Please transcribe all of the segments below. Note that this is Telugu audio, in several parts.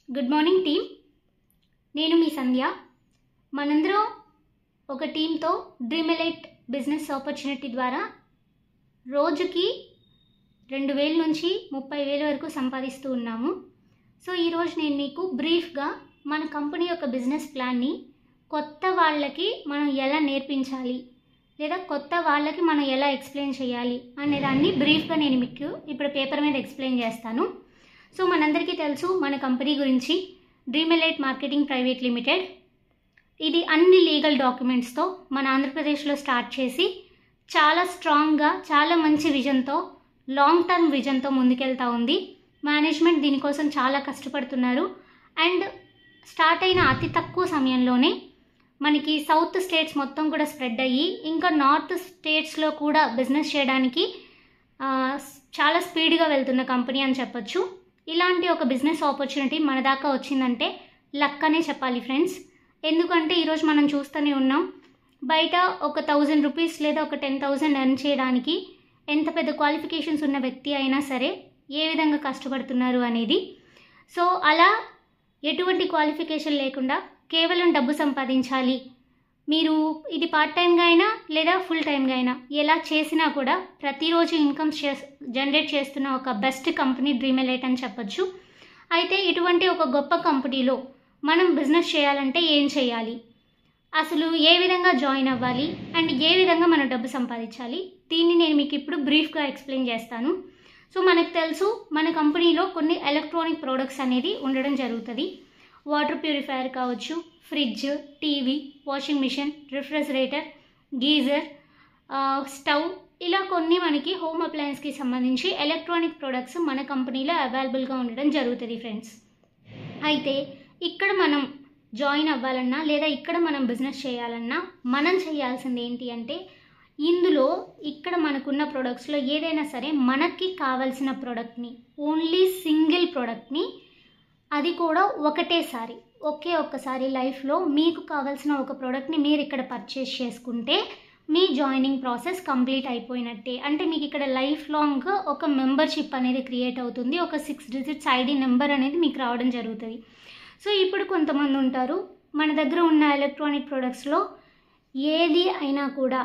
Good morning team. నేను మీ సంధ్య. మనందరం ఒక టీంతో డ్రీమ్ ఎలైట్ బిజినెస్ ఆపర్చునిటీ ద్వారా రోజుకి 2,000 నుంచి 30,000 వరకు సంపాదిస్తూ ఉన్నాము. సో ఈరోజు నేను మీకు బ్రీఫ్గా మన కంపెనీ యొక్క బిజినెస్ ప్లాన్ని కొత్త వాళ్ళకి మనం ఎలా నేర్పించాలి లేదా కొత్త వాళ్ళకి మనం ఎలా ఎక్స్ప్లెయిన్ చేయాలి అనేదాన్ని బ్రీఫ్గా నేను మీకు ఇప్పుడు పేపర్ మీద ఎక్స్ప్లెయిన్ చేస్తాను. సో మనందరికీ తెలుసు మన కంపెనీ గురించి, dream elite marketing private limited. ఇది అన్ని లీగల్ డాక్యుమెంట్స్తో మన ఆంధ్రప్రదేశ్లో స్టార్ట్ చేసి చాలా స్ట్రాంగ్గా, చాలా మంచి విజన్తో, లాంగ్ టర్మ్ విజన్తో ముందుకెళ్తూ ఉంది. మేనేజ్మెంట్ దీనికోసం చాలా కష్టపడుతున్నారు. అండ్ స్టార్ట్ అయిన అతి తక్కువ సమయంలోనే మనకి సౌత్ స్టేట్స్ మొత్తం కూడా స్ప్రెడ్ అయ్యి ఇంకా నార్త్ స్టేట్స్లో కూడా బిజినెస్ చేయడానికి చాలా స్పీడ్గా వెళ్తున్న కంపెనీ అని చెప్పొచ్చు. ఇలాంటి ఒక బిజినెస్ ఆపర్చునిటీ మన దాకా వచ్చిందంటే లక్ అనే చెప్పాలి ఫ్రెండ్స్. ఎందుకంటే ఈరోజు మనం చూస్తూనే ఉన్నాం, బయట ఒక 1,000 రూపీస్ లేదా ఒక 10,000 ఎర్న్ చేయడానికి ఎంత పెద్ద క్వాలిఫికేషన్స్ ఉన్న వ్యక్తి అయినా సరే ఏ విధంగా కష్టపడుతున్నారు అనేది. సో అలా ఎటువంటి క్వాలిఫికేషన్ లేకుండా కేవలం డబ్బు సంపాదించాలి, మీరు ఇది పార్ట్ టైంగా అయినా లేదా ఫుల్ టైంగా అయినా ఎలా చేసినా కూడా ప్రతిరోజు ఇన్కమ్ జనరేట్ చేస్తున్న ఒక బెస్ట్ కంపెనీ డ్రీమ్ ఎలైట్ అని చెప్పొచ్చు. అయితే ఇటువంటి ఒక గొప్ప కంపెనీలో మనం బిజినెస్ చేయాలంటే ఏం చేయాలి, అసలు ఏ విధంగా జాయిన్ అవ్వాలి అండ్ ఏ విధంగా మనం డబ్బు సంపాదించాలి, దీన్ని నేను మీకు ఇప్పుడు బ్రీఫ్గా ఎక్స్ప్లెయిన్ చేస్తాను. సో మనకు తెలుసు మన కంపెనీలో కొన్ని ఎలక్ట్రానిక్ ప్రోడక్ట్స్ అనేది ఉండడం జరుగుతుంది. వాటర్ ప్యూరిఫైయర్ కావచ్చు, fridge, TV, washing machine, refrigerator, geyser, stove, ఇలా కొన్ని మనకి హోమ్ అప్లయన్స్కి సంబంధించి ఎలక్ట్రానిక్ ప్రోడక్ట్స్ మన కంపెనీలో అవైలబుల్గా ఉండడం జరుగుతుంది ఫ్రెండ్స్. అయితే ఇక్కడ మనం జాయిన్ అవ్వాలన్నా లేదా ఇక్కడ మనం బిజినెస్ చేయాలన్నా మనం చేయాల్సింది ఏంటి అంటే, ఇందులో ఇక్కడ మనకున్న ప్రోడక్ట్స్లో ఏదైనా సరే మనకి కావాల్సిన ప్రోడక్ట్ని, ఓన్లీ సింగిల్ ప్రోడక్ట్ని, అది కూడా ఒక్కసారి లైఫ్లో మీకు కావాల్సిన ఒక ప్రోడక్ట్ని మీరు ఇక్కడ పర్చేస్ చేసుకుంటే మీ జాయినింగ్ ప్రాసెస్ కంప్లీట్ అయిపోయినట్టే. అంటే మీకు ఇక్కడ లైఫ్ లాంగ్ ఒక మెంబర్షిప్ అనేది క్రియేట్ అవుతుంది. ఒక 6 డిజిట్స్ ఐడి నెంబర్ అనేది మీకు రావడం జరుగుతుంది. సో ఇప్పుడు కొంతమంది ఉంటారు, మన దగ్గర ఉన్న ఎలక్ట్రానిక్ ప్రోడక్ట్స్లో ఏది అయినా కూడా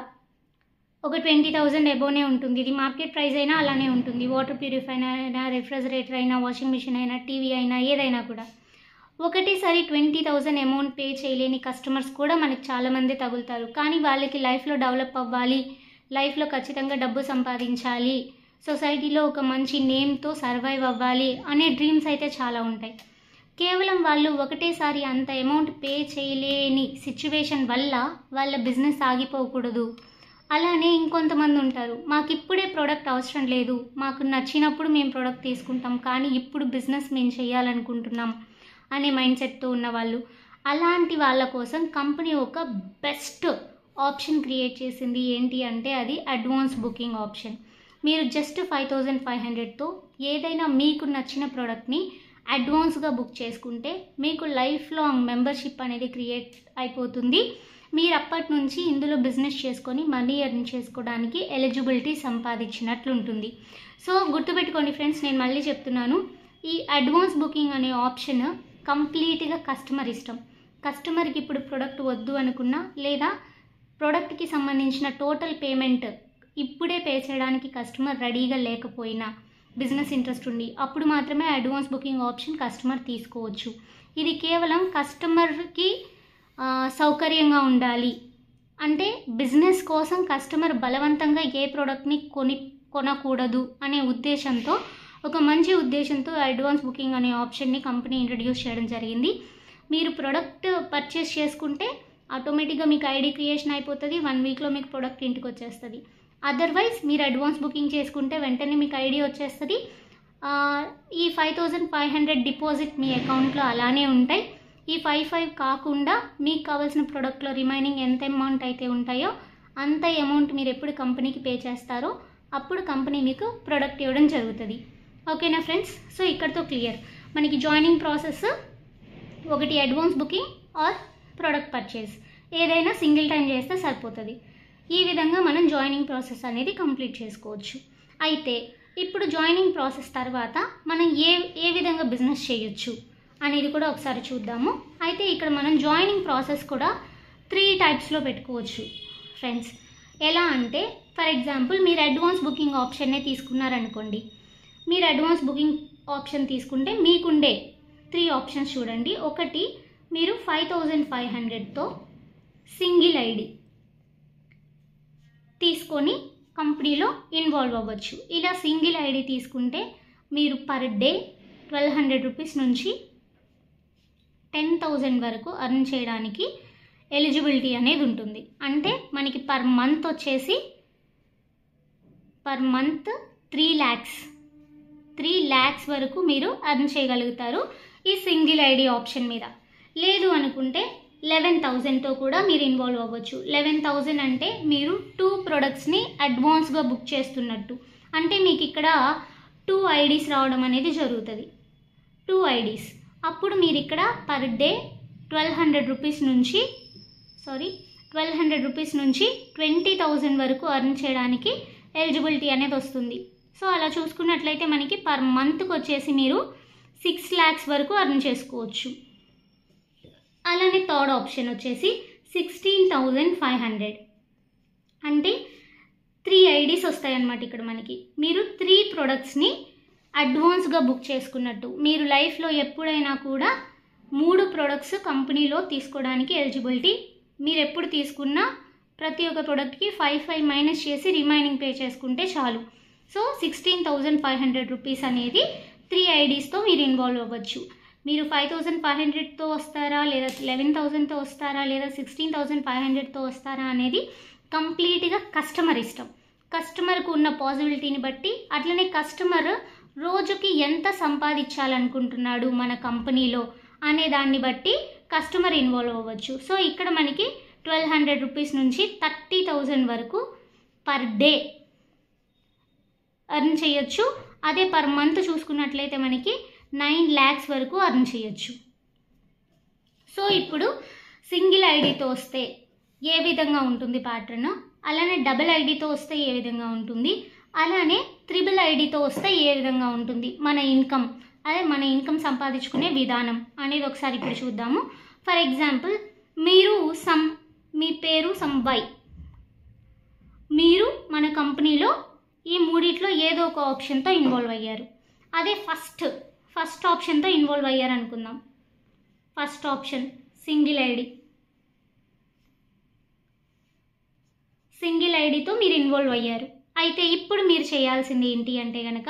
ఒక 20,000 అబోనే ఉంటుంది. ఇది మార్కెట్ ప్రైస్ అయినా అలానే ఉంటుంది. వాటర్ ప్యూరిఫైయర్ అయినా, రిఫ్రిజిరేటర్ అయినా, వాషింగ్ మిషన్ అయినా, టీవీ అయినా, ఏదైనా కూడా ఒకటేసారి 20,000 అమౌంట్ పే చేయలేని కస్టమర్స్ కూడా మనకి చాలామంది తగులుతారు. కానీ వాళ్ళకి లైఫ్లో డెవలప్ అవ్వాలి, లైఫ్లో ఖచ్చితంగా డబ్బు సంపాదించాలి, సొసైటీలో ఒక మంచి నేమ్తో సర్వైవ్ అవ్వాలి అనే డ్రీమ్స్ అయితే చాలా ఉంటాయి. కేవలం వాళ్ళు ఒకటేసారి అంత అమౌంట్ పే చేయలేని సిచ్యువేషన్ వల్ల వాళ్ళ బిజినెస్ ఆగిపోకూడదు. అలానే ఇంకొంతమంది ఉంటారు, మాకు ఇప్పుడే ప్రోడక్ట్ అవసరం లేదు, మాకు నచ్చినప్పుడు మేము ప్రోడక్ట్ తీసుకుంటాం, కానీ ఇప్పుడు బిజినెస్ మేము చేయాలనుకుంటున్నాం అనే మైండ్ సెట్తో ఉన్నవాళ్ళు. అలాంటి వాళ్ళ కోసం కంపెనీ ఒక బెస్ట్ ఆప్షన్ క్రియేట్ చేసింది. ఏంటి అంటే అది అడ్వాన్స్ బుకింగ్ ఆప్షన్. మీరు జస్ట్ 5,500తో ఏదైనా మీకు నచ్చిన ప్రోడక్ట్ని అడ్వాన్స్గా బుక్ చేసుకుంటే మీకు లైఫ్ లాంగ్ మెంబర్షిప్ అనేది క్రియేట్ అయిపోతుంది. మీరు అప్పటి నుంచి ఇందులో బిజినెస్ చేసుకొని మనీ ఎర్న్ చేసుకోవడానికి ఎలిజిబిలిటీ సంపాదించినట్లు ఉంటుంది. సో గుర్తుపెట్టుకోండి ఫ్రెండ్స్, నేను మళ్ళీ చెప్తున్నాను, ఈ అడ్వాన్స్ బుకింగ్ అనే ఆప్షన్ కంప్లీట్గా కస్టమర్ ఇష్టం. కస్టమర్కి ఇప్పుడు ప్రోడక్ట్ వద్దు అనుకున్నా లేదా ప్రోడక్ట్కి సంబంధించిన టోటల్ పేమెంట్ ఇప్పుడే పే చేయడానికి కస్టమర్ రెడీగా లేకపోయినా, బిజినెస్ ఇంట్రెస్ట్ ఉండి, అప్పుడు మాత్రమే అడ్వాన్స్ బుకింగ్ ఆప్షన్ కస్టమర్ తీసుకోవచ్చు. ఇది కేవలం కస్టమర్కి సౌకర్యంగా ఉండాలి. అంటే బిజినెస్ కోసం కస్టమర్ బలవంతంగా ఏ ప్రోడక్ట్ని కొనకూడదు అనే ఉద్దేశంతో, ఒక మంచి ఉద్దేశంతో అడ్వాన్స్ బుకింగ్ అనే ఆప్షన్ని కంపెనీ ఇంట్రడ్యూస్ చేయడం జరిగింది. మీరు ప్రోడక్ట్ పర్చేస్ చేసుకుంటే ఆటోమేటిక్గా మీకు ఐడి క్రియేషన్ అయిపోతుంది. 1 వీక్లో మీకు ప్రోడక్ట్ ఇంటికి వచ్చేస్తుంది. అదర్వైజ్ మీరు అడ్వాన్స్ బుకింగ్ చేసుకుంటే వెంటనే మీకు ఐడి వచ్చేస్తుంది. ఈ 5,500 డిపాజిట్ మీ అకౌంట్లో అలానే ఉంటాయి. ఈ 5,500 కాకుండా మీకు కావాల్సిన ప్రోడక్ట్లో రిమైనింగ్ ఎంత అమౌంట్ అయితే ఉంటాయో అంత అమౌంట్ మీరు ఎప్పుడు కంపెనీకి పే చేస్తారో అప్పుడు కంపెనీ మీకు ప్రోడక్ట్ ఇవ్వడం జరుగుతుంది. ఓకేనా ఫ్రెండ్స్? సో ఇక్కడితో క్లియర్. మనకి జాయినింగ్ ప్రాసెస్ ఒకటి advance booking are product purchase, ఏదైనా సింగిల్ టైం చేస్తే సరిపోతుంది. ఈ విధంగా మనం జాయినింగ్ ప్రాసెస్ అనేది కంప్లీట్ చేసుకోవచ్చు. అయితే ఇప్పుడు జాయినింగ్ ప్రాసెస్ తర్వాత మనం ఏ విధంగా బిజినెస్ చేయొచ్చు అనేది కూడా ఒకసారి చూద్దాము. అయితే ఇక్కడ మనం జాయినింగ్ ప్రాసెస్ కూడా 3 టైప్స్లో పెట్టుకోవచ్చు ఫ్రెండ్స్. ఎలా అంటే ఫర్ ఎగ్జాంపుల్ మీరు అడ్వాన్స్ బుకింగ్ ఆప్షన్నే తీసుకున్నారనుకోండి. మీరు అడ్వాన్స్ బుకింగ్ ఆప్షన్ తీసుకుంటే మీకుండే 3 ఆప్షన్స్ చూడండి. ఒకటి, మీరు 5500తో సింగిల్ ఐడి తీసుకొని కంపెనీలో ఇన్వాల్వ్ అవ్వచ్చు. ఇలా సింగిల్ ఐడి తీసుకుంటే మీరు పర్ డే 1200 రూపీస్ నుంచి 10,000 వరకు ఎర్న్ చేయడానికి ఎలిజిబిలిటీ అనేది ఉంటుంది. అంటే మనకి పర్ మంత్ వచ్చేసి పర్ మంత్ 3 lakhs వరకు మీరు ఎర్న్ చేయగలుగుతారు ఈ సింగిల్ ఐడి ఆప్షన్ మీద. లేదు అనుకుంటే 11,000తో కూడా మీరు ఇన్వాల్వ్ అవ్వచ్చు. 11,000 అంటే మీరు 2 ప్రొడక్ట్స్ని అడ్వాన్స్గా బుక్ చేస్తున్నట్టు. అంటే మీకు ఇక్కడ 2 IDs రావడం అనేది జరుగుతుంది. 2 IDs. అప్పుడు మీరు ఇక్కడ పర్ డే 1200 రూపీస్ నుంచి 20,000 వరకు ఎర్న్ చేయడానికి ఎలిజిబిలిటీ అనేది వస్తుంది. సో అలా చూసుకున్నట్లయితే మనకి పర్ మంత్కి వచ్చేసి మీరు 6 lakhs వరకు ఎర్న్ చేసుకోవచ్చు. అలానే థర్డ్ ఆప్షన్ వచ్చేసి 16,500. అంటే 3 IDs వస్తాయన్నమాట. ఇక్కడ మనకి మీరు 3 ప్రొడక్ట్స్ని అడ్వాన్స్గా బుక్ చేసుకున్నట్టు. మీరు లైఫ్లో ఎప్పుడైనా కూడా 3 ప్రొడక్ట్స్ కంపెనీలో తీసుకోవడానికి ఎలిజిబిలిటీ. మీరు ఎప్పుడు తీసుకున్నా ప్రతి ఒక్క ప్రోడక్ట్కి 5 మైనస్ చేసి రిమైనింగ్ పే చేసుకుంటే చాలు. సో 16,500 రూపీస్ అనేది 3 IDsతో మీరు ఇన్వాల్వ్ అవ్వచ్చు. మీరు 5,500తో వస్తారా, లేదా 11,000తో వస్తారా, లేదా 16,500తో వస్తారా అనేది కంప్లీట్గా కస్టమర్ ఇష్టం. కస్టమర్కు ఉన్న పాసిబిలిటీని బట్టి, అట్లనే కస్టమర్ రోజుకి ఎంత సంపాదించాలనుకుంటున్నాడు మన కంపెనీలో అనే దాన్ని బట్టి కస్టమర్ ఇన్వాల్వ్ అవ్వచ్చు. సో ఇక్కడ మనకి 1200 రూపీస్ నుంచి 30,000 వరకు పర్ డే ఎర్న్ చేయొచ్చు. అదే పర్ మంత్ చూసుకున్నట్లయితే మనకి 9 lakhs వరకు ఎర్న్ చేయొచ్చు. సో ఇప్పుడు సింగిల్ ఐడితో వస్తే ఏ విధంగా ఉంటుంది ప్యాటర్న్, అలానే డబుల్ ఐడితో వస్తే ఏ విధంగా ఉంటుంది, అలానే ట్రిపుల్ ఐడితో వస్తే ఏ విధంగా ఉంటుంది మన ఇన్కమ్ సంపాదించుకునే విధానం అనేది ఒకసారి ఇప్పుడు చూద్దాము. ఫర్ ఎగ్జాంపుల్ మీ పేరు వై, మీరు మన కంపెనీలో ఈ మూడిట్లో ఏదో ఒక ఆప్షన్తో ఇన్వాల్వ్ అయ్యారు. అదే ఫస్ట్ ఆప్షన్తో ఇన్వాల్వ్ అయ్యారు అనుకుందాం. ఫస్ట్ ఆప్షన్ సింగిల్ ఐడితో మీరు ఇన్వాల్వ్ అయ్యారు. అయితే ఇప్పుడు మీరు చేయాల్సింది ఏంటి అంటే కనుక,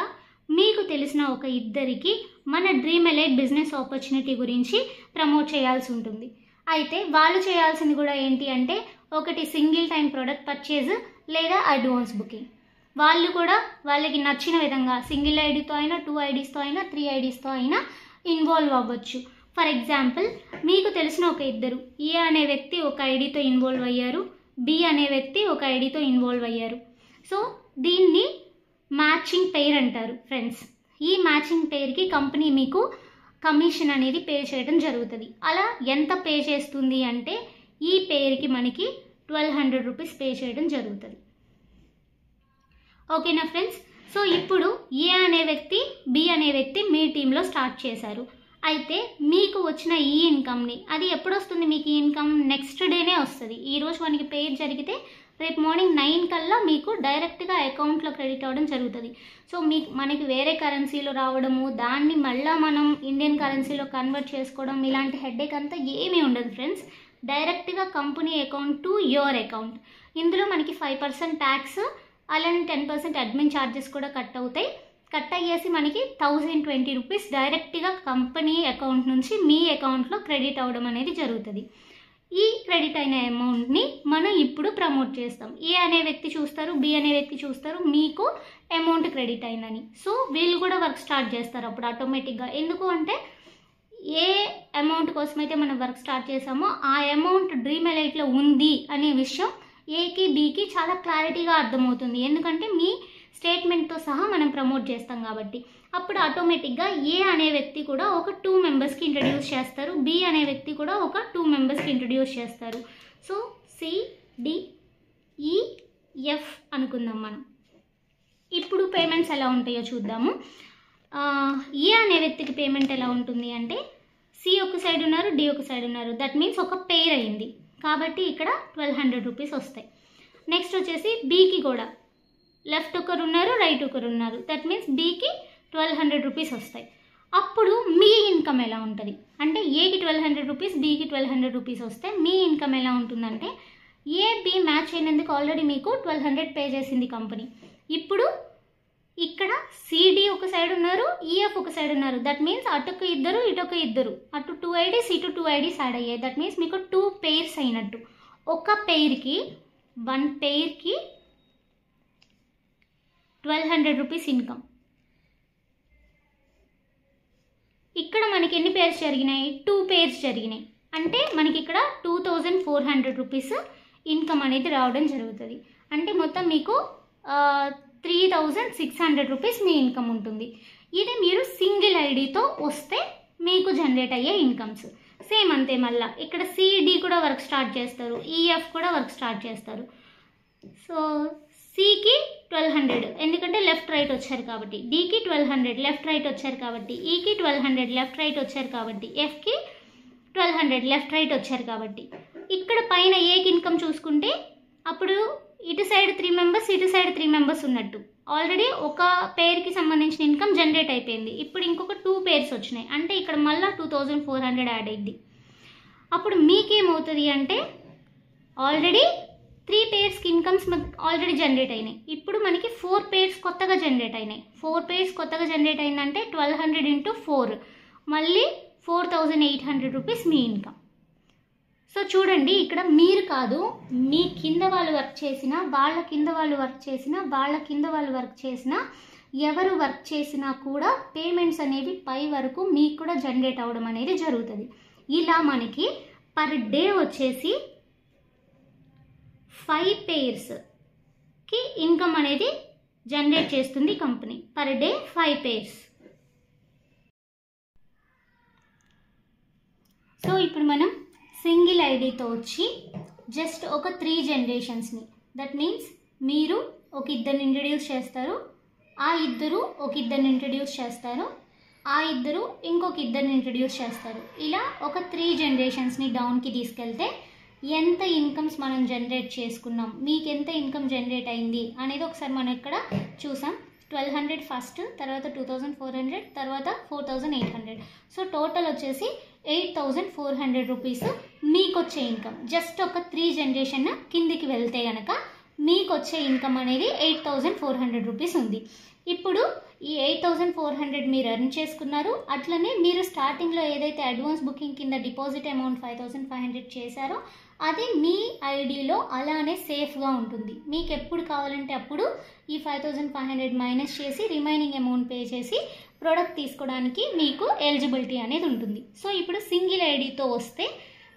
మీకు తెలిసిన ఒక ఇద్దరికి మన డ్రీమ్ ఎలైట్ బిజినెస్ ఆపర్చునిటీ గురించి ప్రమోట్ చేయాల్సి ఉంటుంది. అయితే వాళ్ళు చేయాల్సింది కూడా ఏంటి అంటే, ఒకటి సింగిల్ టైం ప్రోడక్ట్ పర్చేజ్ లేదా అడ్వాన్స్ బుకింగ్. వాళ్ళు కూడా వాళ్ళకి నచ్చిన విధంగా సింగిల్ ఐడితో అయినా, 2 IDsతో అయినా, 3 IDsతో అయినా ఇన్వాల్వ్ అవ్వచ్చు. ఫర్ ఎగ్జాంపుల్ మీకు తెలిసిన ఒక ఇద్దరు, ఏ అనే వ్యక్తి ఒక ఐడితో ఇన్వాల్వ్ అయ్యారు, బి అనే వ్యక్తి ఒక ఐడితో ఇన్వాల్వ్ అయ్యారు. సో దీన్ని మ్యాచింగ్ పెయిర్ అంటారు ఫ్రెండ్స్. ఈ మ్యాచింగ్ పెయిర్కి కంపెనీ మీకు కమిషన్ అనేది పే చేయడం జరుగుతుంది. అలా ఎంత పే చేస్తుంది అంటే, ఈ పెయిర్కి మనకి 1200 రూపీస్ పే చేయడం జరుగుతుంది. ఓకేనా ఫ్రెండ్స్? సో ఇప్పుడు ఏ అనే వ్యక్తి, బి అనే వ్యక్తి మీ టీంలో స్టార్ట్ చేశారు. అయితే మీకు వచ్చిన ఈ ఇన్కమ్ని, అది ఎప్పుడు వస్తుంది మీకు ఈ ఇన్కమ్? నెక్స్ట్ డేనే వస్తుంది. ఈరోజు మనకి పేర్ జరిగితే రేపు మార్నింగ్ 9 కల్లా మీకు డైరెక్ట్గా అకౌంట్లో క్రెడిట్ అవ్వడం జరుగుతుంది. సో మనకి వేరే కరెన్సీలో రావడము, దాన్ని మళ్ళీ మనం ఇండియన్ కరెన్సీలో కన్వర్ట్ చేసుకోవడం, ఇలాంటి హెడ్ఏక్ అంతా ఏమీ ఉండదు ఫ్రెండ్స్. డైరెక్ట్గా company account to your account. ఇందులో మనకి 5% ట్యాక్స్, అలానే 10% అడ్మిన్ ఛార్జెస్ కూడా కట్ అవుతాయి. కట్ అయ్యేసి మనకి 1020 రూపీస్ డైరెక్ట్గా కంపెనీ అకౌంట్ నుంచి మీ అకౌంట్లో క్రెడిట్ అవ్వడం అనేది జరుగుతుంది. ఈ క్రెడిట్ అయిన అమౌంట్ని మనం ఇప్పుడు ప్రమోట్ చేస్తాం. ఏ అనే వ్యక్తి చూస్తారు, బి అనే వ్యక్తి చూస్తారు మీకు అమౌంట్ క్రెడిట్ అయిందని. సో వీళ్ళు కూడా వర్క్ స్టార్ట్ చేస్తారు అప్పుడు ఆటోమేటిక్గా. ఎందుకు అంటే, ఏ అమౌంట్ కోసమైతే మనం వర్క్ స్టార్ట్ చేసామో ఆ అమౌంట్ డ్రీమ్ ఎలైట్లో ఉంది అనే విషయం ఏకి బికి చాలా క్లారిటీగా అర్థమవుతుంది. ఎందుకంటే మీ స్టేట్మెంట్తో సహా మనం ప్రమోట్ చేస్తాం కాబట్టి. అప్పుడు ఆటోమేటిక్గా ఏ అనే వ్యక్తి కూడా ఒక 2 మెంబర్స్కి ఇంట్రడ్యూస్ చేస్తారు, బి అనే వ్యక్తి కూడా ఒక 2 మెంబర్స్కి ఇంట్రడ్యూస్ చేస్తారు. సో CDEF అనుకుందాం మనం. ఇప్పుడు పేమెంట్స్ ఎలా ఉంటాయో చూద్దాము. ఏ అనే వ్యక్తికి పేమెంట్ ఎలా ఉంటుంది అంటే, సి ఒక సైడ్ ఉన్నారు, డి ఒక సైడ్ ఉన్నారు. దట్ మీన్స్ ఒక పెయిర్ అయింది కాబట్టి ఇక్కడ 1200 రూపీస్ వస్తాయి. నెక్స్ట్ వచ్చేసి బికి కూడా లెఫ్ట్ ఒకరు ఉన్నారు, రైట్ ఒకరు ఉన్నారు. దట్ మీన్స్ బికి 1200 రూపీస్ వస్తాయి. అప్పుడు మీ ఇన్కమ్ ఎలా ఉంటుంది అంటే ఏకి 1200 రూపీస్, బికి 1200 రూపీస్ వస్తే మీ ఇన్కమ్ ఎలా ఉంటుందంటే ఏ బి మ్యాచ్ అయినందుకు ఆల్రెడీ మీకు 1200 పే చేసింది కంపెనీ. ఇప్పుడు ఇక్కడ సిడి ఒక సైడ్ ఉన్నారు, ఈఎఫ్ ఒక సైడ్ ఉన్నారు. దట్ మీన్స్ అటుకు ఇద్దరు, ఇటొక ఇద్దరు, అటు 2 ఐడీస్, ఇటు 2 ఐడీస్ యాడ్ అయ్యాయి. దట్ మీన్స్ మీకు 2 పెయిర్స్ అయినట్టు. ఒక పెయిర్కి 1 పెయిర్కి 1200 రూపీస్ ఇన్కమ్. ఇక్కడ మనకి ఎన్ని పేర్స్ జరిగినాయి? 2 పేర్స్ జరిగినాయి. అంటే మనకి ఇక్కడ 2400 రూపీస్ ఇన్కమ్ అనేది రావడం జరుగుతుంది. అంటే మొత్తం మీకు 3600 రూపీస్ మీ ఇన్కమ్ ఉంటుంది. ఇది మీరు సింగిల్ ఐడితో వస్తే మీకు జనరేట్ అయ్యే ఇన్కమ్స్. సేమ్ అంతే, మళ్ళీ ఇక్కడ సిడి కూడా వర్క్ స్టార్ట్ చేస్తారు, ఈఎఫ్ కూడా వర్క్ స్టార్ట్ చేస్తారు. సో సికి 1200 ఎందుకంటే లెఫ్ట్ రైట్ వచ్చారు కాబట్టి, డికి 1200 లెఫ్ట్ రైట్ వచ్చారు కాబట్టి, ఈకి 1200 లెఫ్ట్ రైట్ వచ్చారు కాబట్టి, ఎఫ్కి 1200 లెఫ్ట్ రైట్ వచ్చారు కాబట్టి. ఇక్కడ పైన ఏకి ఇన్కమ్ చూసుకుంటే అప్పుడు ఇటు సైడ్ 3 మెంబర్స్, ఇటు సైడ్ 3 మెంబర్స్ ఉన్నట్టు. ఆల్రెడీ ఒక పేర్కి సంబంధించిన ఇన్కమ్ జనరేట్ అయిపోయింది. ఇప్పుడు ఇంకొక 2 పేర్స్ వచ్చినాయి అంటే ఇక్కడ మళ్ళీ 2400 యాడ్ అయింది. అప్పుడు మీకేమవుతుంది అంటే ఆల్రెడీ 3 పేర్స్కి ఇన్కమ్స్ ఆల్రెడీ జనరేట్ అయినాయి. ఇప్పుడు మనకి 4 పేర్స్ కొత్తగా జనరేట్ అయినాయి. 4 పేర్స్ కొత్తగా జనరేట్ అయిందంటే 1200 ఇంటూ 4 మళ్ళీ 4800 రూపీస్ మీ ఇన్కమ్. సో చూడండి, ఇక్కడ మీరు కాదు, మీ కింద వాళ్ళు వర్క్ చేసినా, వాళ్ళ కింద వాళ్ళు వర్క్ చేసినా, వాళ్ళ కింద వాళ్ళు వర్క్ చేసినా, ఎవరు వర్క్ చేసినా కూడా పేమెంట్స్ అనేవి పై వరకు మీకు కూడా జనరేట్ అవ్వడం అనేది జరుగుతుంది. ఇలా మనకి పర్ డే వచ్చేసి 5 పేర్స్కి ఇన్కమ్ అనేది జనరేట్ చేస్తుంది company. Per day 5 pairs. So ఇప్పుడు మనం సింగిల్ ఐడితో వచ్చి జస్ట్ ఒక 3 జనరేషన్స్ని, దట్ మీన్స్ మీరు ఒక ఇద్దరిని ఇంట్రడ్యూస్ చేస్తారు, ఆ ఇద్దరు ఒక ఇద్దరిని ఇంట్రడ్యూస్ చేస్తారు, ఆ ఇద్దరు ఇంకొక ఇద్దరిని ఇంట్రడ్యూస్ చేస్తారు. ఇలా ఒక 3 జనరేషన్స్ని డౌన్కి తీసుకెళ్తే ఎంత ఇన్కమ్స్ మనం జనరేట్ చేసుకున్నాం, మీకు ఎంత ఇన్కమ్ జనరేట్ అయింది అనేది ఒకసారి మనం ఇక్కడ చూసాం. 1200 ఫస్ట్, తర్వాత 2400, తర్వాత 4800. సో టోటల్ వచ్చేసి 8400 రూపీస్ మీకు వచ్చే ఇన్కమ్. జస్ట్ ఒక 3 జనరేషన్ కిందికి వెళ్తే కనుక మీకు వచ్చే ఇన్కమ్ అనేది 8400 రూపీస్ ఉంది. ఇప్పుడు ఈ 8400 మీరు ఎర్న్ చేసుకున్నారు. అట్లనే మీరు స్టార్టింగ్లో ఏదైతే అడ్వాన్స్ బుకింగ్ కింద డిపాజిట్ అమౌంట్ 5500 చేశారో అది మీ ఐడిలో అలానే సేఫ్గా ఉంటుంది. మీకు ఎప్పుడు కావాలంటే అప్పుడు ఈ 5500 మైనస్ చేసి రిమైనింగ్ అమౌంట్ పే చేసి ప్రోడక్ట్ తీసుకోవడానికి మీకు ఎలిజిబిలిటీ అనేది ఉంటుంది. సో ఇప్పుడు సింగిల్ ఐడితో వస్తే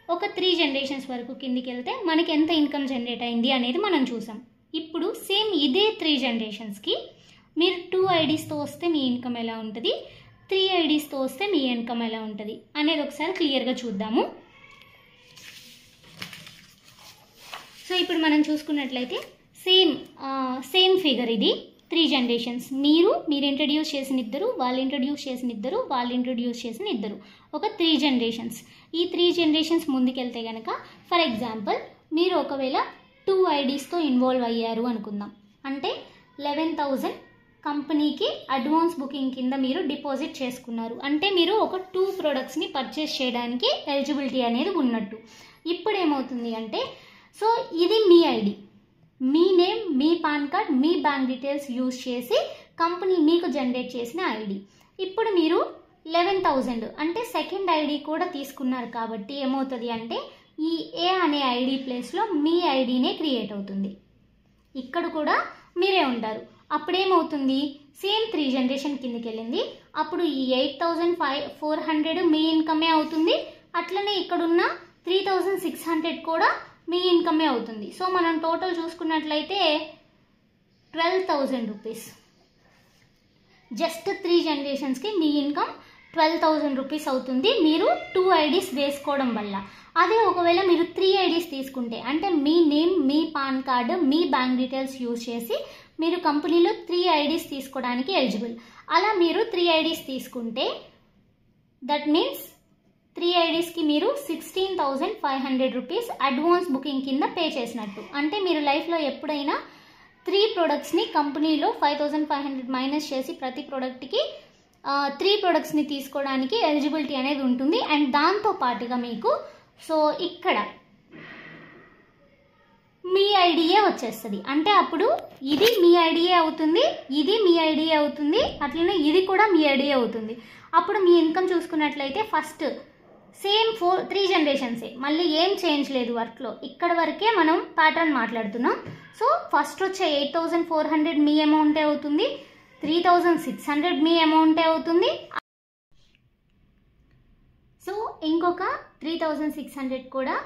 ఒక 3 జనరేషన్స్ వరకు కిందికి వెళ్తే మనకి ఎంత ఇన్కమ్ జనరేట్ అయింది అనేది మనం చూసాం. ఇప్పుడు సేమ్ ఇదే 3 జనరేషన్స్కి మీరు 2 ఐడీస్తో వస్తే మీ ఇన్కమ్ ఎలా ఉంటుంది, 3 ఐడీస్తో వస్తే మీ ఇన్కమ్ ఎలా ఉంటుంది అనేది ఒకసారి క్లియర్గా చూద్దాము. సో ఇప్పుడు మనం చూసుకున్నట్లయితే సేమ్ ఫిగర్ ఇది 3 జనరేషన్స్. మీరు ఇంట్రడ్యూస్ చేసిన ఇద్దరు, వాళ్ళు ఇంట్రడ్యూస్ చేసిన ఇద్దరు, వాళ్ళు ఇంట్రడ్యూస్ చేసిన ఇద్దరు, ఒక 3 జనరేషన్స్. ఈ 3 జనరేషన్స్ ముందుకెళ్తే కనుక ఫర్ ఎగ్జాంపుల్ మీరు ఒకవేళ 2 ఐడీస్తో ఇన్వాల్వ్ అయ్యారు అనుకుందాం. అంటే 11,000 కంపెనీకి అడ్వాన్స్ బుకింగ్ కింద మీరు డిపాజిట్ చేసుకున్నారు. అంటే మీరు ఒక 2 ప్రొడక్ట్స్ని పర్చేస్ చేయడానికి ఎలిజిబిలిటీ అనేది ఉన్నట్టు. ఇప్పుడు ఏమవుతుంది అంటే సో ఇది మీ ఐడి, మీ నేమ్, మీ పాన్ కార్డ్, మీ బ్యాంక్ డీటెయిల్స్ యూజ్ చేసి కంపెనీ మీకు జనరేట్ చేసిన ఐడి. ఇప్పుడు మీరు 11,000 అంటే సెకండ్ ఐడి కూడా తీసుకున్నారు కాబట్టి ఏమవుతుంది అంటే ఈ ఏ అనే ఐడి ప్లేస్లో మీ ఐడినే క్రియేట్ అవుతుంది. ఇక్కడ కూడా మీరే ఉంటారు. అప్పుడేమవుతుంది సేమ్ 3 జనరేషన్ కిందకి వెళ్ళింది. అప్పుడు ఈ 8400 మీ ఇన్కమే అవుతుంది. అట్లనే ఇక్కడున్న 3600 కూడా మీ ఇన్కమే అవుతుంది. సో మనం టోటల్ చూసుకున్నట్లయితే 12,000 రూపీస్. జస్ట్ 3 జనరేషన్స్కి మీ ఇన్కమ్ 12,000 రూపీస్ అవుతుంది మీరు 2 ఐడీస్ వేసుకోవడం వల్ల. అదే ఒకవేళ మీరు 3 ఐడీస్ తీసుకుంటే అంటే మీ నేమ్, మీ పాన్ కార్డు, మీ బ్యాంక్ డీటెయిల్స్ యూజ్ చేసి మీరు కంపెనీలో 3 ఐడీస్ తీసుకోవడానికి ఎలిజిబుల్. అలా మీరు 3 ఐడీస్ తీసుకుంటే దట్ మీన్స్ 3 ఐడీస్కి మీరు 16,500 రూపీస్ అడ్వాన్స్ బుకింగ్ కింద పే చేసినట్టు. అంటే మీరు లైఫ్లో ఎప్పుడైనా 3 ప్రొడక్ట్స్ని కంపెనీలో 5,500 మైనస్ చేసి ప్రతి ప్రోడక్ట్కి 3 ప్రొడక్ట్స్ని తీసుకోవడానికి ఎలిజిబిలిటీ అనేది ఉంటుంది. అండ్ దాంతో పాటుగా మీకు సో ఇక్కడ మీ ఐడియే వచ్చేస్తుంది. అంటే అప్పుడు ఇది మీ ఐడియే అవుతుంది, ఇది మీ ఐడియే అవుతుంది, అట్లనే ఇది కూడా మీ ఐడియే అవుతుంది. అప్పుడు మీ ఇన్కమ్ చూసుకున్నట్లయితే ఫస్ట్ సేమ్ 3 జనరేషన్సే, మళ్ళీ ఏం చేంజ్ లేదు వర్క్లో. ఇక్కడ వరకే మనం ప్యాటర్న్ మాట్లాడుతున్నాం. సో ఫస్ట్ వచ్చే 8,400 మీ అమౌంటే అవుతుంది, 3,600 మీ అమౌంటే అవుతుంది. సో ఇంకొక 3,600 కూడా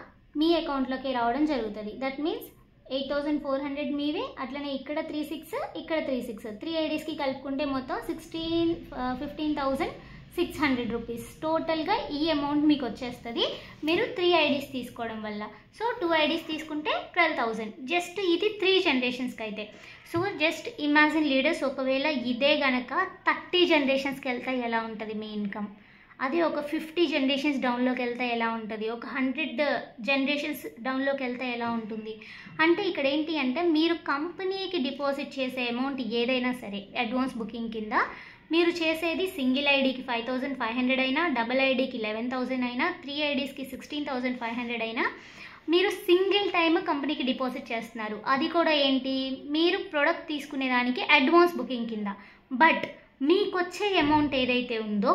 మీ అకౌంట్లోకి రావడం జరుగుతుంది. దట్ మీన్స్ 8,400 మీవే, అట్లనే ఇక్కడ 3,600 ఇక్కడ 3,600 3 ఐడీస్కి కలుపుకుంటే మొత్తం 15,600 రూపీస్ టోటల్గా ఈ అమౌంట్ మీకు వచ్చేస్తుంది మీరు 3 ఐడీస్ తీసుకోవడం వల్ల. సో 2 ఐడీస్ తీసుకుంటే 12,000. జస్ట్ ఇది 3 జనరేషన్స్కి అయితే. సో జస్ట్ ఇమాజిన్ లీడర్స్, ఒకవేళ ఇదే గనక 30 జనరేషన్స్కి వెళ్తే ఎలా ఉంటుంది మీ ఇన్కమ్, అదే ఒక 50 జనరేషన్స్ డౌన్లోకి వెళ్తే ఎలా ఉంటుంది, ఒక 100 జనరేషన్స్ డౌన్లోకి వెళ్తే ఎలా ఉంటుంది. అంటే ఇక్కడ ఏంటి అంటే మీరు కంపెనీకి డిపాజిట్ చేసే అమౌంట్ ఏదైనా సరే అడ్వాన్స్ బుకింగ్ కింద మీరు చేసేది సింగిల్ ఐడీకి 5,500 అయినా, డబుల్ ఐడీకి 11,000 అయినా, 3 ఐడీస్కి 16,500 అయినా మీరు సింగిల్ టైమ్ కంపెనీకి డిపాజిట్ చేస్తున్నారు. అది కూడా ఏంటి, మీరు ప్రొడక్ట్ తీసుకునేదానికి అడ్వాన్స్ బుకింగ్ కింద. బట్ మీకు వచ్చే అమౌంట్ ఏదైతే ఉందో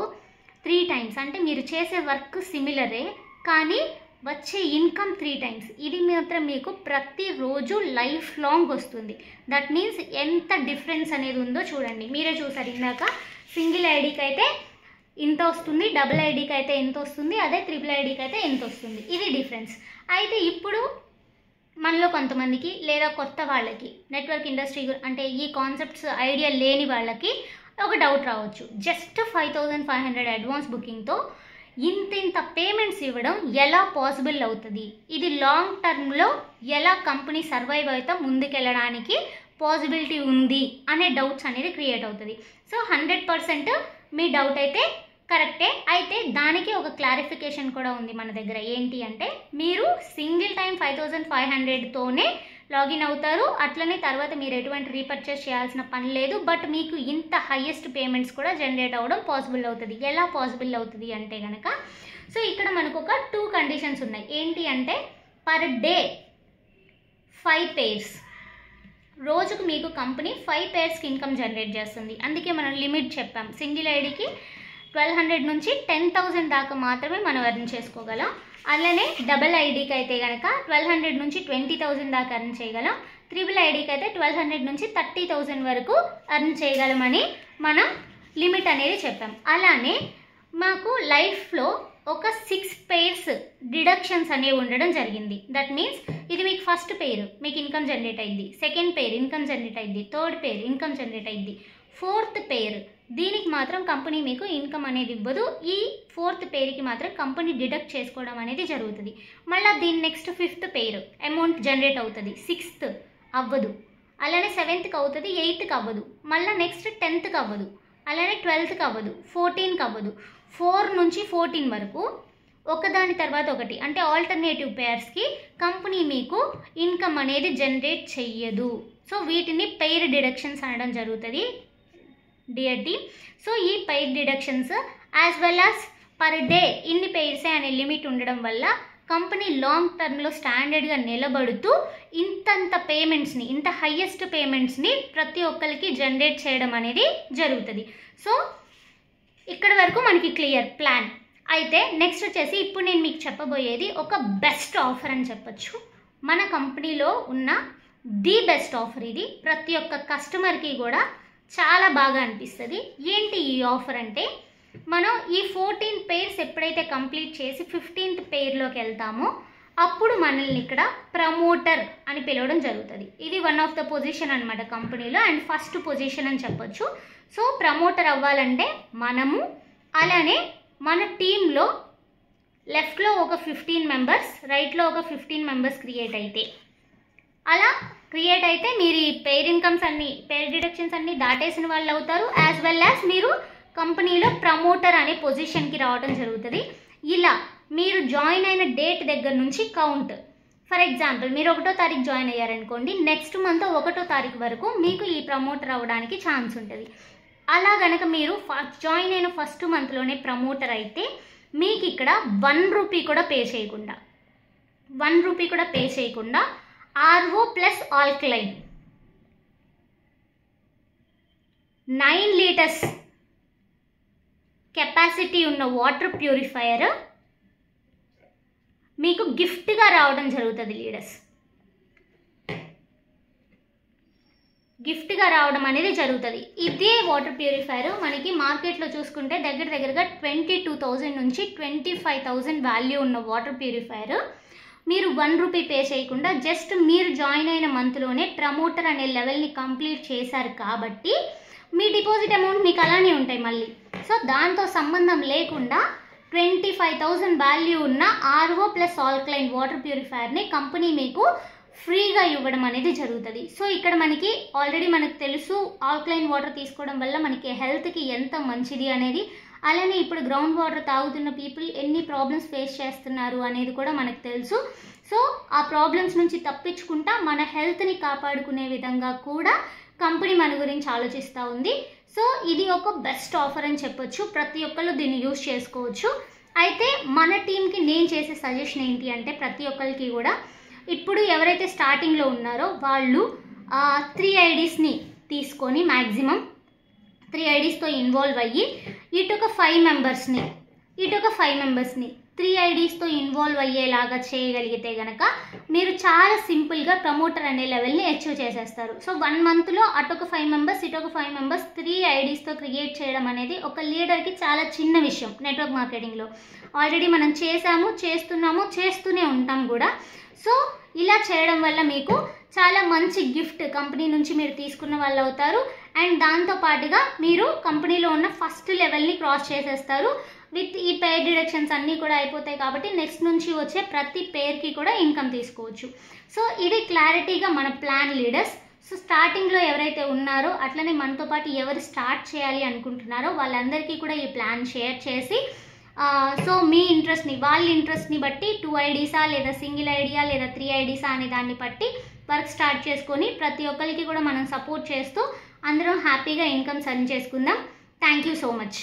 3 టైమ్స్, అంటే మీరు చేసే వర్క్ సిమిలరే కానీ వచ్చే ఇన్కమ్ 3 టైమ్స్. ఇది మాత్రం మీకు ప్రతిరోజు లైఫ్ లాంగ్ వస్తుంది. దట్ మీన్స్ ఎంత డిఫరెన్స్ అనేది ఉందో చూడండి. మీరే చూసారు ఇందాక, సింగిల్ ఐడీకి అయితే ఇంత వస్తుంది, డబుల్ ఐడీకి అయితే ఎంత వస్తుంది, అదే ట్రిపుల్ ఐడీకి అయితే ఎంత వస్తుంది. ఇది డిఫరెన్స్. అయితే ఇప్పుడు మనలో కొంతమందికి లేదా కొత్త వాళ్ళకి నెట్వర్క్ ఇండస్ట్రీ అంటే ఈ కాన్సెప్ట్స్ ఐడియా లేని వాళ్ళకి ఒక డౌట్ రావచ్చు. జస్ట్ 5,500 అడ్వాన్స్ బుకింగ్తో ఇంత పేమెంట్స్ ఇవ్వడం ఎలా పాసిబుల్ అవుతుంది, ఇది లాంగ్ టర్మ్లో ఎలా కంపెనీ సర్వైవ్ అవుతా ముందుకెళ్ళడానికి పాసిబిలిటీ ఉంది అనే డౌట్స్ అనేది క్రియేట్ అవుతుంది. సో 100% మీ డౌట్ అయితే కరెక్టే. అయితే దానికి ఒక క్లారిఫికేషన్ కూడా ఉంది మన దగ్గర. ఏంటి అంటే మీరు సింగిల్ టైం 5,500తోనే లాగిన్ అవుతారు, అట్లనే తర్వాత మీరు ఎటువంటి రీపర్చేస్ చేయాల్సిన పని లేదు. బట్ మీకు ఇంత హైయెస్ట్ పేమెంట్స్ కూడా జనరేట్ అవ్వడం పాసిబుల్ అవుతుంది. ఎలా పాసిబుల్ అవుతుంది అంటే కనుక, సో ఇక్కడ మనకు ఒక 2 కండిషన్స్ ఉన్నాయి. ఏంటి అంటే పర్ డే 5 పేర్స్, రోజుకు మీకు కంపెనీ 5 పేర్స్కి ఇన్కమ్ జనరేట్ చేస్తుంది. అందుకే మనం లిమిట్ చెప్పాం, సింగిల్ ఐడికి 1,200 నుంచి 10,000 దాకా మాత్రమే మనం ఎర్న్ చేసుకోగలం. అలానే డబల్ ఐడీకి అయితే కనుక 1,200 నుంచి 20,000 దాకా ఎర్న్ చేయగలం. ట్రిపుల్ ఐడీకి అయితే 1,200 నుంచి 30,000 వరకు ఎర్న్ చేయగలమని మనం లిమిట్ అనేది చెప్పాం. అలానే మాకు లైఫ్లో ఒక 6 పేర్స్ డిడక్షన్స్ అనేవి ఉండడం జరిగింది. దట్ మీన్స్ ఇది మీకు ఫస్ట్ పేరు మీకు ఇన్కమ్ జనరేట్ అయింది, సెకండ్ పేరు ఇన్కమ్ జనరేట్ అయింది, థర్డ్ పేరు ఇన్కమ్ జనరేట్ అయింది, ఫోర్త్ పేరు దీనికి మాత్రం కంపెనీ మీకు ఇన్కమ్ అనేది ఇవ్వదు. ఈ 4th పేరుకి మాత్రం కంపెనీ డిడక్ట్ చేసుకోవడం అనేది జరుగుతుంది. మళ్ళీ దీని నెక్స్ట్ 5th పేరు అమౌంట్ జనరేట్ అవుతుంది, 6th అవ్వదు, అలానే 7th అవుతుంది, 8th అవ్వదు, మళ్ళీ నెక్స్ట్ 10th అవ్వదు, అలానే 12th అవ్వదు, 14th అవ్వదు. 4 నుంచి 14 వరకు ఒకదాని తర్వాత ఒకటి అంటే ఆల్టర్నేటివ్ పేర్స్కి కంపెనీ మీకు ఇన్కమ్ అనేది జనరేట్ చెయ్యదు. సో వీటిని పెయిర్ డిడక్షన్స్ అనడం జరుగుతుంది డియర్ టీమ్. సో ఈ pair deductions as well as per day ఇన్ని పెయిర్సే అనే లిమిట్ ఉండడం వల్ల కంపెనీ లాంగ్ టర్మ్లో స్టాండర్డ్గా నిలబడుతూ ఇంతంత పేమెంట్స్ని, ఇంత హయ్యెస్ట్ పేమెంట్స్ని ప్రతి ఒక్కరికి జనరేట్ చేయడం అనేది జరుగుతుంది. సో ఇక్కడ వరకు మనకి క్లియర్ ప్లాన్. అయితే నెక్స్ట్ వచ్చేసి ఇప్పుడు నేను మీకు చెప్పబోయేది ఒక బెస్ట్ ఆఫర్ అని చెప్పచ్చు. మన కంపెనీలో ఉన్న ది బెస్ట్ ఆఫర్ ఇది. ప్రతి ఒక్క కస్టమర్కి కూడా చాలా బాగా అనిపిస్తుంది. ఏంటి ఈ ఆఫర్ అంటే, మనం ఈ 14 పేర్స్ ఎప్పుడైతే కంప్లీట్ చేసి 15th పేర్లోకి వెళ్తామో అప్పుడు మనల్ని ఇక్కడ ప్రమోటర్ అని పిలవడం జరుగుతుంది. ఇది వన్ ఆఫ్ ద పొజిషన్ అనమాట కంపెనీలో, అండ్ ఫస్ట్ పొజిషన్ అని చెప్పొచ్చు. సో ప్రమోటర్ అవ్వాలంటే మనము, అలానే మన టీంలో లెఫ్ట్లో ఒక 15 మెంబర్స్, రైట్లో ఒక 15 మెంబర్స్ క్రియేట్ అయితే, అలా క్రియేట్ అయితే మీరు ఈ పెయిర్ ఇన్కమ్స్ అన్ని, పెయిర్ డిడక్షన్స్ అన్ని దాటేసిన వాళ్ళు అవుతారు. యాజ్ వెల్ యాజ్ మీరు కంపెనీలో ప్రమోటర్ అనే పొజిషన్కి రావడం జరుగుతుంది. ఇలా మీరు జాయిన్ అయిన డేట్ దగ్గర నుంచి కౌంట్. ఫర్ ఎగ్జాంపుల్ మీరు 1వ తారీఖు జాయిన్ అయ్యారనుకోండి, నెక్స్ట్ మంత్ 1వ తారీఖు వరకు మీకు ఈ ప్రమోటర్ అవ్వడానికి ఛాన్స్ ఉంటుంది. అలా కనుక మీరు జాయిన్ అయిన ఫస్ట్ మంత్లోనే ప్రమోటర్ అయితే మీకు ఇక్కడ 1 రూపీ కూడా పే చేయకుండా RO plus alkaline 9 litres capacity ఉన్న వాటర్ ప్యూరిఫైయర్ మీకు గిఫ్ట్గా రావడం జరుగుతుంది. లీడర్స్ గిఫ్ట్గా రావడం అనేది జరుగుతుంది. ఇదే వాటర్ ప్యూరిఫైయర్ మనకి మార్కెట్లో చూసుకుంటే దగ్గరగా 22,000 నుంచి 25,000 వాల్యూ ఉన్న వాటర్ ప్యూరిఫైయర్ మీరు 1 రూపీ పే చేయకుండా జస్ట్ మీరు జాయిన్ అయిన మంత్లోనే ప్రమోటర్ అనే లెవెల్ని కంప్లీట్ చేశారు కాబట్టి మీ డిపాజిట్ అమౌంట్ మీకు అలానే ఉంటాయి మళ్ళీ. సో దాంతో సంబంధం లేకుండా 25,000 వాల్యూ ఉన్న ఆర్ఓ ప్లస్ ఆల్కలైన్ వాటర్ ప్యూరిఫైయర్ని కంపెనీ మీకు ఫ్రీగా ఇవ్వడం అనేది జరుగుతుంది. సో ఇక్కడ మనకి ఆల్రెడీ మనకు తెలుసు ఆల్కలైన్ వాటర్ తీసుకోవడం వల్ల మనకి హెల్త్కి ఎంత మంచిది అనేది. అలానే ఇప్పుడు గ్రౌండ్ వాటర్ తాగుతున్న పీపుల్ ఎన్ని ప్రాబ్లమ్స్ ఫేస్ చేస్తున్నారు అనేది కూడా మనకు తెలుసు. సో ఆ ప్రాబ్లమ్స్ నుంచి తప్పించుకుంటా మన హెల్త్ని కాపాడుకునే విధంగా కూడా కంపెనీ మన గురించి ఆలోచిస్తూ ఉంది. సో ఇది ఒక బెస్ట్ ఆఫర్ అని చెప్పొచ్చు. ప్రతి ఒక్కళ్ళు దీన్ని యూజ్ చేసుకోవచ్చు. అయితే మన టీంకి నేను చేసే సజెషన్ ఏంటి అంటే ప్రతి ఒక్కరికి కూడా ఇప్పుడు ఎవరైతే స్టార్టింగ్లో ఉన్నారో వాళ్ళు 3 ఐడీస్ని తీసుకొని మ్యాక్సిమం 3 ఐడీస్తో ఇన్వాల్వ్ అయ్యి ఇటొక 5 మెంబర్స్ని 3 ఐడీస్తో ఇన్వాల్వ్ అయ్యేలాగా చేయగలిగితే కనుక మీరు చాలా సింపుల్గా ప్రమోటర్ అనే లెవెల్ని అచీవ్ చేసేస్తారు. సో 1 మంత్లో అటొక 5 మెంబర్స్ ఇటొక 5 మెంబర్స్ 3 ఐడీస్తో క్రియేట్ చేయడం అనేది ఒక లీడర్కి చాలా చిన్న విషయం. నెట్వర్క్ మార్కెటింగ్లో ఆల్రెడీ మనం చేస్తూనే ఉంటాం కూడా. సో ఇలా చేయడం వల్ల మీకు చాలా మంచి గిఫ్ట్ కంపెనీ నుంచి మీరు తీసుకున్న వాళ్ళు అవుతారు. అండ్ దాంతోపాటుగా మీరు కంపెనీలో ఉన్న ఫస్ట్ లెవెల్ని క్రాస్ చేసేస్తారు. విత్ ఈ పేర్ డిడక్షన్స్ అన్నీ కూడా అయిపోతాయి కాబట్టి నెక్స్ట్ నుంచి వచ్చే ప్రతి పేర్కి కూడా ఇన్కమ్ తీసుకోవచ్చు. సో ఇది క్లారిటీగా మన ప్లాన్ లీడర్స్. సో స్టార్టింగ్లో ఎవరైతే ఉన్నారో అట్లనే మనతో పాటు ఎవరు స్టార్ట్ చేయాలి అనుకుంటున్నారో వాళ్ళందరికీ కూడా ఈ ప్లాన్ షేర్ చేసి సో మీ వాళ్ళ ఇంట్రెస్ట్ని బట్టి 2 ఐడీసా లేదా సింగిల్ ఐడియా లేదా 3 ఐడీసా అనే దాన్ని బట్టి వర్క్ స్టార్ట్ చేసుకొని ప్రతి ఒక్కరికి కూడా మనం సపోర్ట్ చేస్తూ అందరం హ్యాపీగా ఇన్కమ్స్ ఎర్న్ చేసుకుందాం. Thank you so much.